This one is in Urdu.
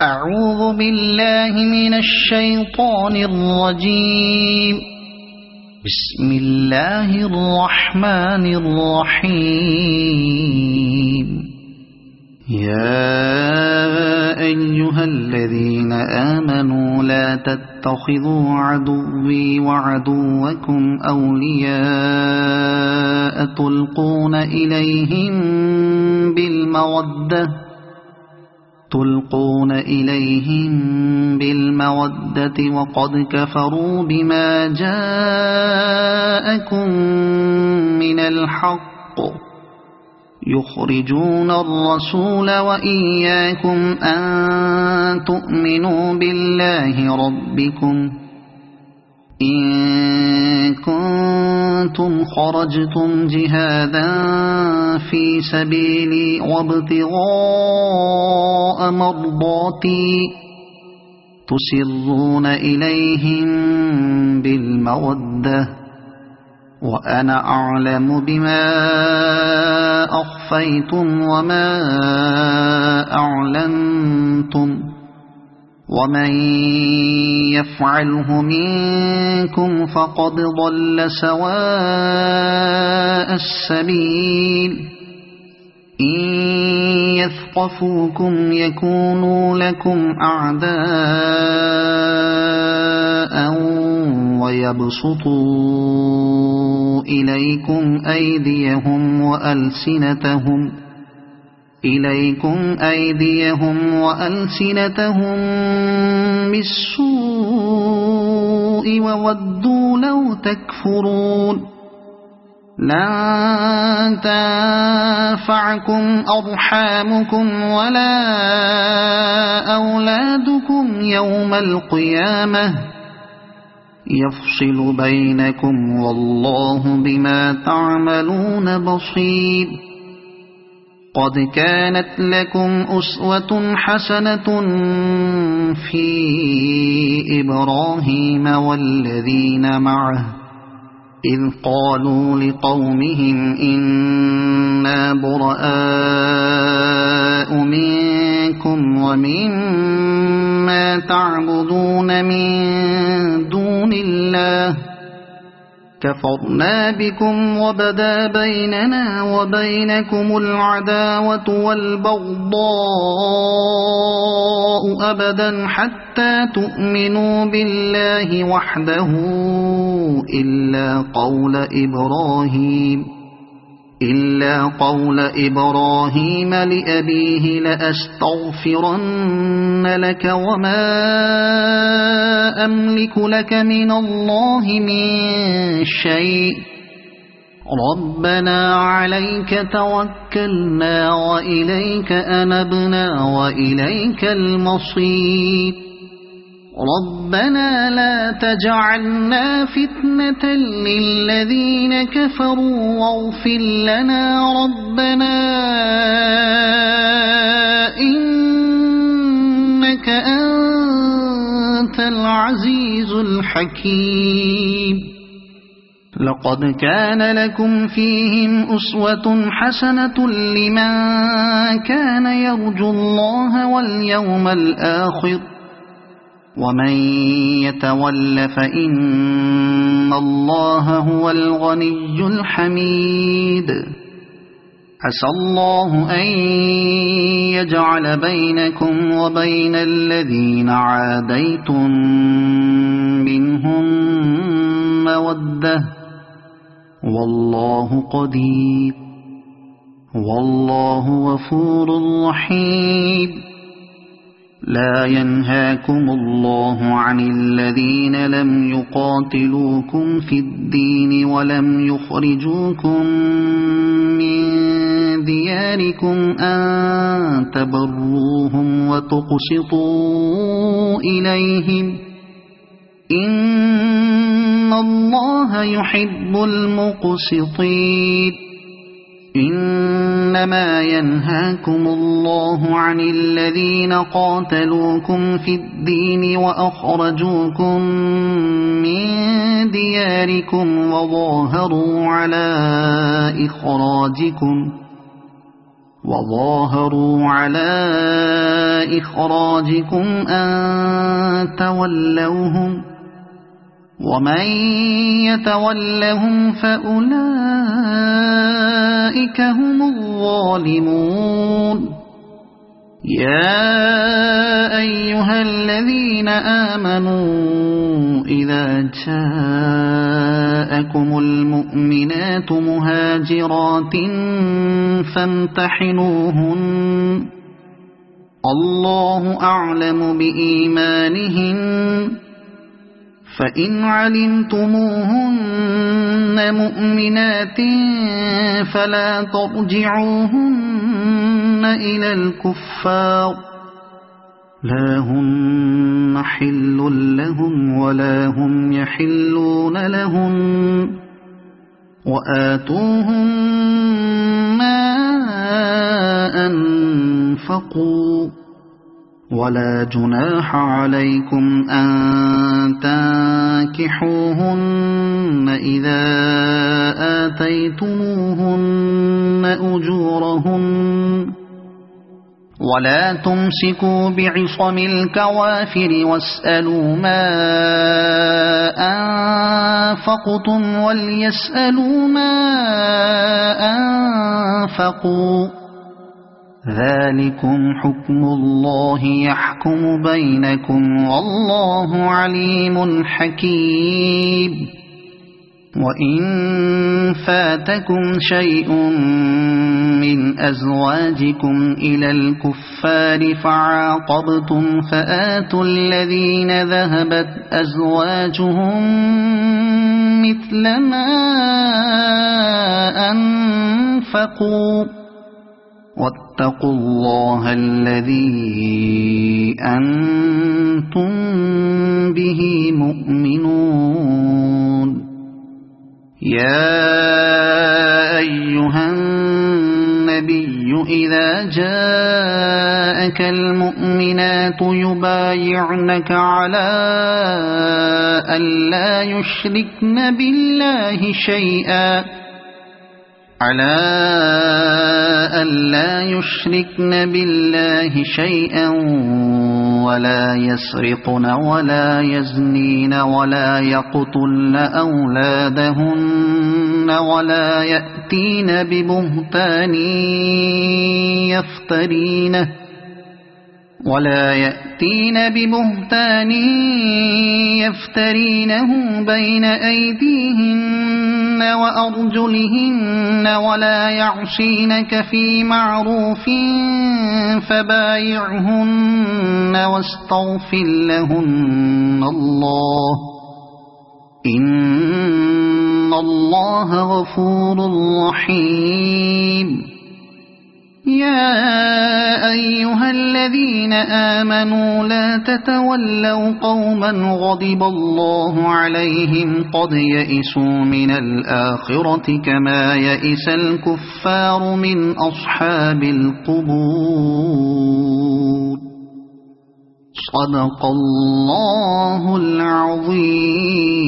أعوذ بالله من الشيطان الرجيم. بسم الله الرحمن الرحيم. يا أيها الذين آمنوا لا تتخذوا عدوي وعدوكم أولياء تلقون إليهم بالمودة وقد كفروا بما جاءكم من الحق يخرجون الرسول وإياكم أن تؤمنوا بالله ربكم إن كنتم خرجتم جهادا في سبيلي وابتغاء مرضاتي تسرون إليهم بالمودة وأنا أعلم بما أخفيتم وما أعلنتم ومن يفعله منكم فقد ضل سواء السبيل. إن يثقفوكم يكونوا لكم أعداء ويبسطوا إليكم أيديهم وألسنتهم بالسوء وودوا لو تكفرون. لن تنفعكم أرحامكم ولا أولادكم يوم القيامة يفصل بينكم والله بما تعملون بصير. قد كانت لكم أسوة حسنة في إبراهيم والذين معه إذ قالوا لقومهم إنا براء منكم ومما تعبدون من دون الله كفرنا بكم وبدا بيننا وبينكم العداوة والبغضاء أبدا حتى تؤمنوا بالله وحده إلا قول إبراهيم لأبيه لأستغفرن لك وما أملك لك من الله من شيء ربنا عليك توكلنا وإليك أنبنا وإليك المصير. ربنا لا تجعلنا فتنة للذين كفروا واغفر لنا ربنا إنك أنت العزيز الحكيم. لقد كان لكم فيهم أسوة حسنة لمن كان يرجو الله واليوم الآخر ومن يتول فإن الله هو الغني الحميد. عسى الله أن يجعل بينكم وبين الذين عاديتم منهم مودة والله قدير والله غفور رحيم. لا ينهاكم الله عن الذين لم يقاتلوكم في الدين ولم يخرجوكم من دياركم أن تبروهم وتقسطوا إليهم إن الله يحب المقسطين. إنما ينهاكم الله عن الذين قاتلوكم في الدين وأخرجوكم من دياركم وظاهروا على إخراجكم أن تولوهم ومن يتولهم فأولئك هم الظالمون يا أيها الذين آمنوا إذا جاءكم المؤمنات مهاجرات فامتحنوهن الله أعلم بإيمانهن فإن علمتموهن مؤمنات فلا ترجعوهن إلى الكفار لا هن حل لهم ولا هم يحلون لهم وآتوهم ما أنفقوا ولا جناح عليكم أن تنكحوهن إذا آتيتموهن أجورهن ولا تمسكوا بعصم الكوافر واسألوا ما أنفقتم وليسألوا ما أنفقوا ذلكم حكم الله يحكم بينكم والله عليم حكيم وإن فاتكم شيء من أزواجكم إلى الكفار فعاقبتم فآتوا الذين ذهبت أزواجهم مثل ما أنفقوا واتقوا الله الذي أنتم به مؤمنون يا أيها النبي إذا جاءك المؤمنات يبايعنك على ألا يشركن بالله شيئا ولا يسرقن ولا يزنين ولا يقتلن أولادهن ولا يأتين ببهتان يفترينه بين أيديهن وأرجلهن ولا يعصينك في معروف فبايعهن واستغفر لهن الله إن الله غفور رحيم يا أيها الذين آمنوا لا تتولوا قوما غضب الله عليهم قد يئسوا من الآخرة كما يئس الكفار من أصحاب القبور صدق الله العظيم.